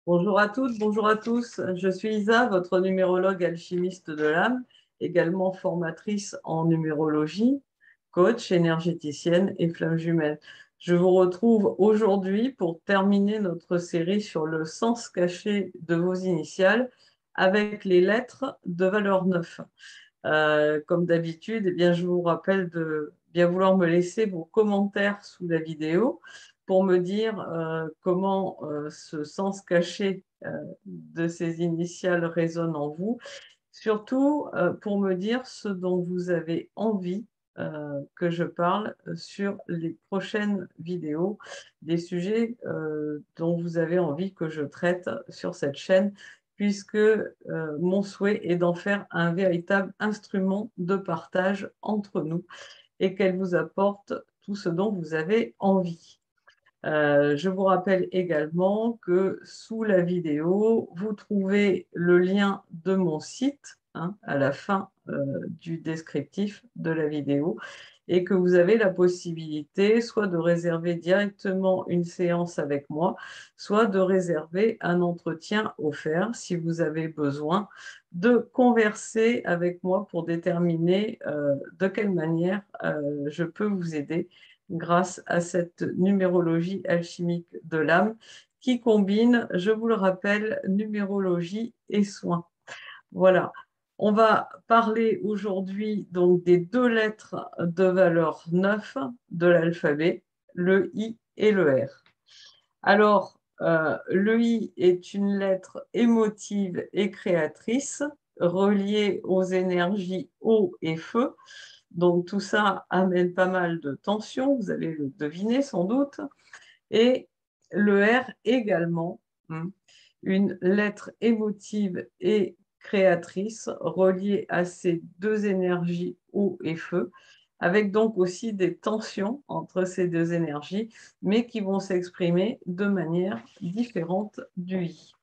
Bonjour à toutes, bonjour à tous. Je suis Isa, votre numérologue alchimiste de l'âme, également formatrice en numérologie, coach, énergéticienne et flamme jumelle. Je vous retrouve aujourd'hui pour terminer notre série sur le sens caché de vos initiales avec les lettres de valeur 9. Comme d'habitude, eh bien, je vous rappelle de bien vouloir me laisser vos commentaires sous la vidéo pour me dire comment ce sens caché de ces initiales résonne en vous. Surtout pour me dire ce dont vous avez envie que je parle sur les prochaines vidéos, des sujets dont vous avez envie que je traite sur cette chaîne, puisque mon souhait est d'en faire un véritable instrument de partage entre nous et qu'elle vous apporte tout ce dont vous avez envie. Je vous rappelle également que sous la vidéo, vous trouvez le lien de mon site à la fin du descriptif de la vidéo et que vous avez la possibilité soit de réserver directement une séance avec moi, soit de réserver un entretien offert si vous avez besoin de converser avec moi pour déterminer de quelle manière je peux vous aider grâce à cette numérologie alchimique de l'âme qui combine, je vous le rappelle, numérologie et soins. Voilà. On va parler aujourd'hui donc des deux lettres de valeur 9 de l'alphabet, le I et le R. Alors, le I est une lettre émotive et créatrice reliée aux énergies eau et feu. Donc tout ça amène pas mal de tension, vous allez le deviner sans doute. Et le R également, une lettre émotive et créatrice reliée à ces deux énergies eau et feu, avec donc aussi des tensions entre ces deux énergies, mais qui vont s'exprimer de manière différente du I.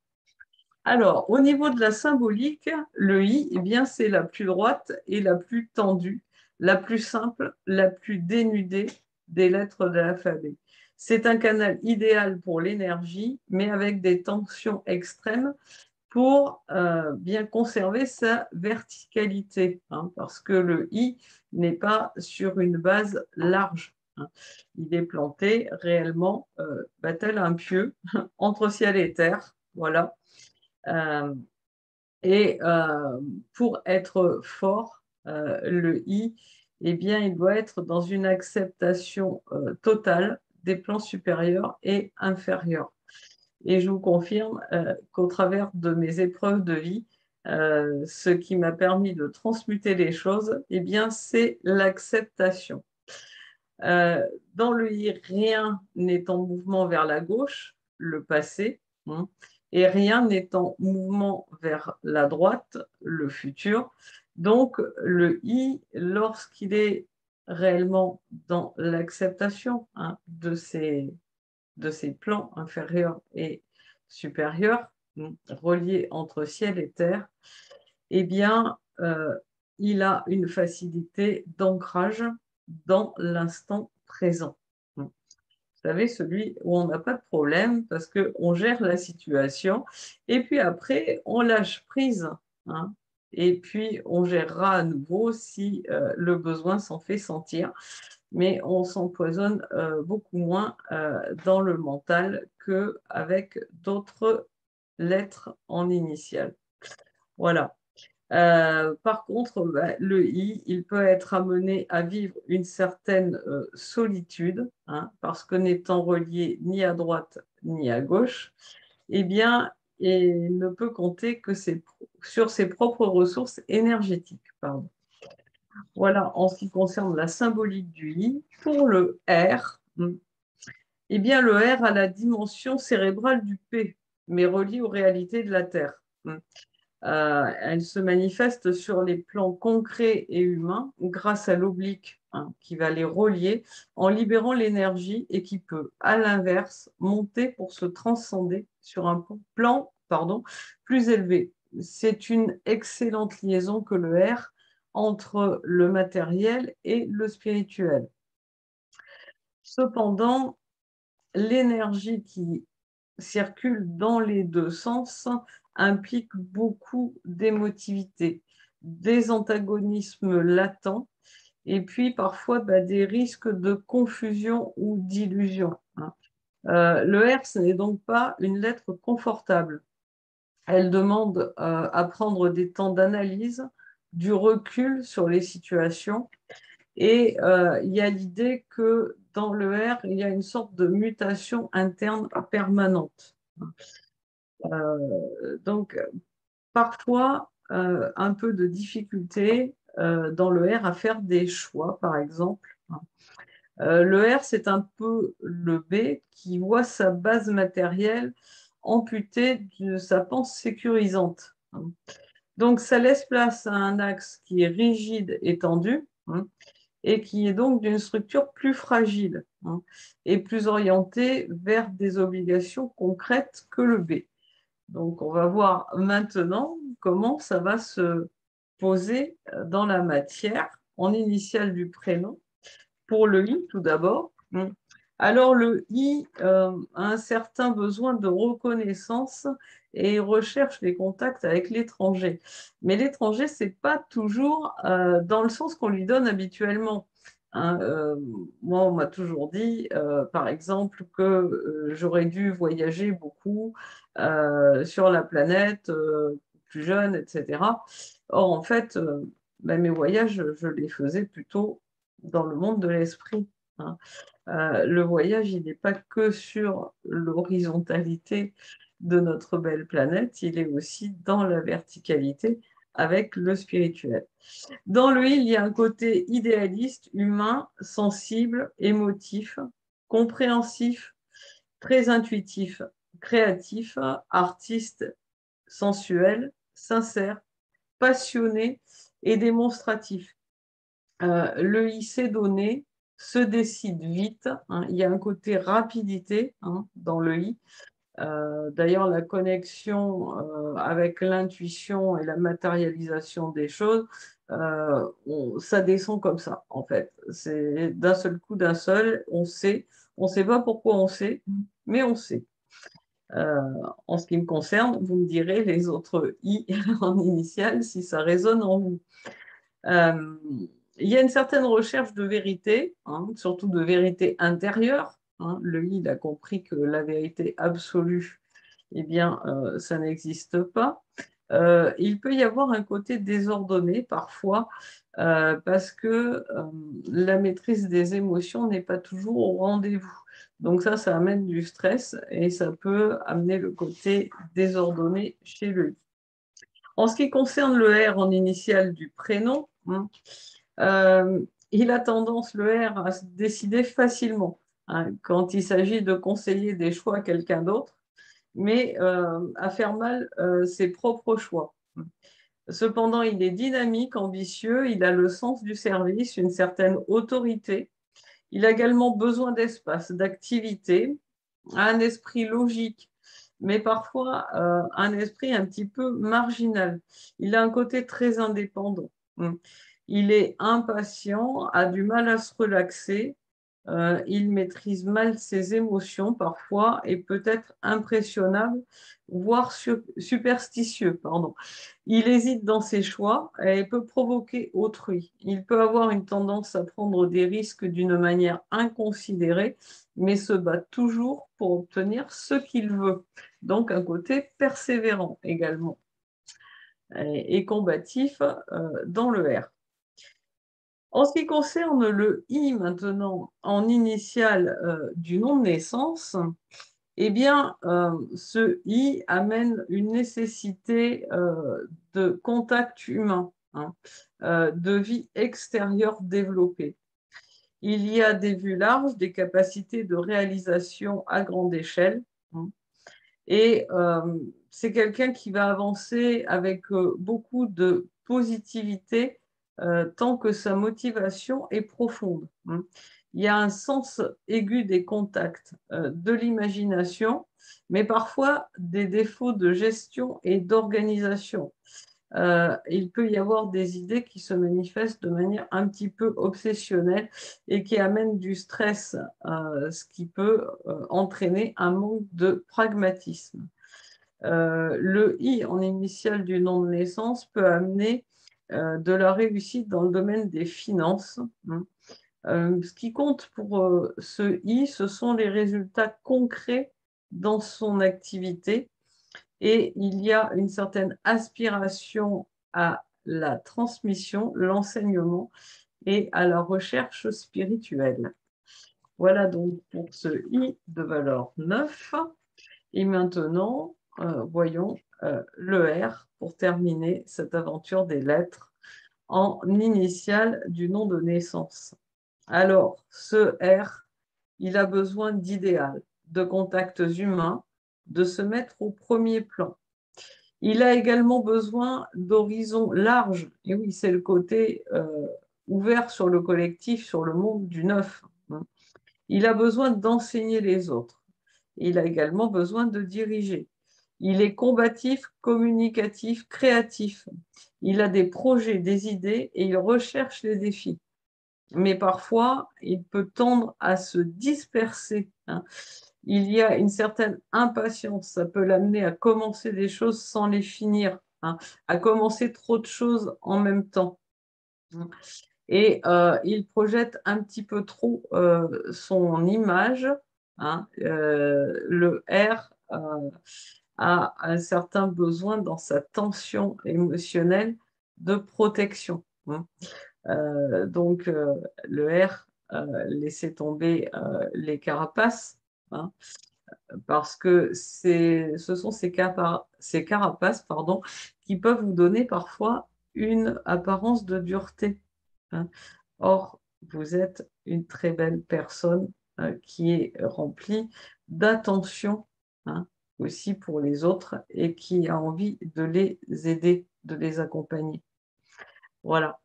Alors, au niveau de la symbolique, le I, eh bien, c'est la plus droite et la plus tendue, la plus simple, la plus dénudée des lettres de l'alphabet. C'est un canal idéal pour l'énergie, mais avec des tensions extrêmes pour bien conserver sa verticalité, parce que le I n'est pas sur une base large. Il est planté réellement, tel un pieu, entre ciel et terre. Voilà. Euh, et pour être fort, le I, eh bien, il doit être dans une acceptation totale des plans supérieurs et inférieurs. Et je vous confirme qu'au travers de mes épreuves de vie, ce qui m'a permis de transmuter les choses, eh bien, c'est l'acceptation. Dans le I, rien n'est en mouvement vers la gauche, le passé, et rien n'est en mouvement vers la droite, le futur. Donc, le I, lorsqu'il est réellement dans l'acceptation de ses plans inférieurs et supérieurs, reliés entre ciel et terre, eh bien, il a une facilité d'ancrage dans l'instant présent. Vous savez, celui où on n'a pas de problème parce qu'on gère la situation et puis après, on lâche prise. hein, et puis, on gérera à nouveau si le besoin s'en fait sentir. Mais on s'empoisonne beaucoup moins dans le mental qu'avec d'autres lettres en initiale. Voilà. Par contre, le I, il peut être amené à vivre une certaine solitude, parce que n'étant relié ni à droite ni à gauche, eh bien, il ne peut compter que sur ses propres ressources énergétiques. Pardon. Voilà, en ce qui concerne la symbolique du I. Pour le R, eh bien, le R a la dimension cérébrale du P, mais reliée aux réalités de la Terre. Elle se manifeste sur les plans concrets et humains grâce à l'oblique qui va les relier en libérant l'énergie et qui peut, à l'inverse, monter pour se transcender sur un plan plus élevé. C'est une excellente liaison que le R entre le matériel et le spirituel. Cependant, l'énergie qui circule dans les deux sens, implique beaucoup d'émotivité, des antagonismes latents et puis parfois des risques de confusion ou d'illusion. Le R, ce n'est donc pas une lettre confortable. Elle demande à prendre des temps d'analyse, du recul sur les situations. Et il y a l'idée que dans le R, il y a une sorte de mutation interne permanente. Donc, parfois, un peu de difficulté dans le R à faire des choix, par exemple. Le R, c'est un peu le B qui voit sa base matérielle amputée de sa panse sécurisante. Donc, ça laisse place à un axe qui est rigide et tendu, et qui est donc d'une structure plus fragile, et plus orientée vers des obligations concrètes que le B. Donc, on va voir maintenant comment ça va se poser dans la matière en initiale du prénom. Pour le I, tout d'abord. Alors, le I a un certain besoin de reconnaissance et recherche les contacts avec l'étranger. Mais l'étranger, ce n'est pas toujours dans le sens qu'on lui donne habituellement. Moi, on m'a toujours dit, par exemple, que j'aurais dû voyager beaucoup sur la planète, plus jeune, etc. Or, en fait, mes voyages, je les faisais plutôt dans le monde de l'esprit. Le voyage, il n'est pas que sur l'horizontalité de notre belle planète, il est aussi dans la verticalité avec le spirituel. Dans le il y a un côté idéaliste, humain, sensible, émotif, compréhensif, très intuitif, créatif, artiste, sensuel, sincère, passionné et démonstratif. Le I s'est donné, se décide vite. Il y a un côté rapidité dans le I. D'ailleurs, la connexion avec l'intuition et la matérialisation des choses, ça descend comme ça, en fait. C'est d'un seul coup, d'un seul, on sait. On ne sait pas pourquoi on sait, mais on sait. En ce qui me concerne, vous me direz les autres I en initiale si ça résonne en vous. Il y a une certaine recherche de vérité, surtout de vérité intérieure. Le I, il a compris que la vérité absolue, eh bien, ça n'existe pas. Il peut y avoir un côté désordonné parfois, parce que la maîtrise des émotions n'est pas toujours au rendez-vous. Donc ça amène du stress et ça peut amener le côté désordonné chez le I. En ce qui concerne le R en initiale du prénom, il a tendance, le R, à se décider facilement quand il s'agit de conseiller des choix à quelqu'un d'autre, mais à faire mal ses propres choix. Cependant, il est dynamique, ambitieux, il a le sens du service, une certaine autorité. Il a également besoin d'espace, d'activité, un esprit logique, mais parfois un esprit un petit peu marginal. Il a un côté très indépendant. Il est impatient, a du mal à se relaxer, il maîtrise mal ses émotions parfois et peut être impressionnable, voire superstitieux, pardon. Il hésite dans ses choix et peut provoquer autrui. Il peut avoir une tendance à prendre des risques d'une manière inconsidérée, mais se bat toujours pour obtenir ce qu'il veut. Donc un côté persévérant également et combatif dans le R. En ce qui concerne le I maintenant, en initiale du nom de naissance, eh bien, ce I amène une nécessité de contact humain, de vie extérieure développée. Il y a des vues larges, des capacités de réalisation à grande échelle, et c'est quelqu'un qui va avancer avec beaucoup de positivité tant que sa motivation est profonde. Il y a un sens aigu des contacts, de l'imagination, mais parfois des défauts de gestion et d'organisation. il peut y avoir des idées qui se manifestent de manière un petit peu obsessionnelle et qui amènent du stress, ce qui peut entraîner un manque de pragmatisme. Le I en initiale du nom de naissance peut amener de la réussite dans le domaine des finances, hein. Ce qui compte pour ce I, ce sont les résultats concrets dans son activité et il y a une certaine aspiration à la transmission, l'enseignement et à la recherche spirituelle. Voilà donc pour ce I de valeur 9. Et maintenant, voyons le R pour terminer cette aventure des lettres en initiale du nom de naissance. Alors, ce R, il a besoin d'idéal, de contacts humains, de se mettre au premier plan. Il a également besoin d'horizons larges. Et oui, c'est le côté ouvert sur le collectif, sur le monde du neuf. Il a besoin d'enseigner les autres. Il a également besoin de diriger. Il est combatif, communicatif, créatif. Il a des projets, des idées et il recherche les défis. Mais parfois, il peut tendre à se disperser, hein. Il y a une certaine impatience. Ça peut l'amener à commencer des choses sans les finir, hein, à commencer trop de choses en même temps. Et il projette un petit peu trop son image, hein. Le R a un certain besoin dans sa tension émotionnelle de protection, hein. Donc, le R, laissez tomber les carapaces, hein, parce que ce sont ces carapaces pardon, qui peuvent vous donner parfois une apparence de dureté, hein. Or, vous êtes une très belle personne qui est remplie d'attention, hein, aussi pour les autres et qui a envie de les aider, de les accompagner. Voilà.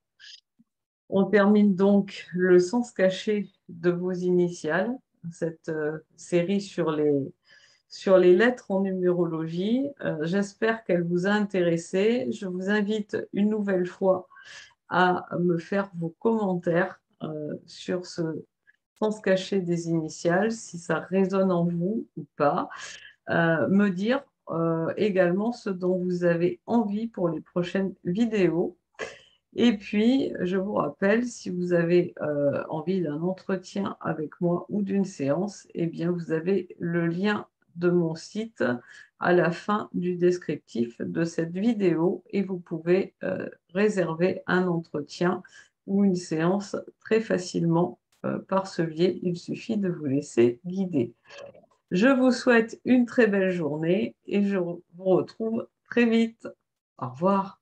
On termine donc le sens caché de vos initiales, cette série sur les lettres en numérologie. J'espère qu'elle vous a intéressé. Je vous invite une nouvelle fois à me faire vos commentaires sur ce sens caché des initiales, si ça résonne en vous ou pas. Me dire également ce dont vous avez envie pour les prochaines vidéos. Et puis, je vous rappelle, si vous avez envie d'un entretien avec moi ou d'une séance, eh bien, vous avez le lien de mon site à la fin du descriptif de cette vidéo et vous pouvez réserver un entretien ou une séance très facilement par ce biais. Il suffit de vous laisser guider. Je vous souhaite une très belle journée et je vous retrouve très vite. Au revoir.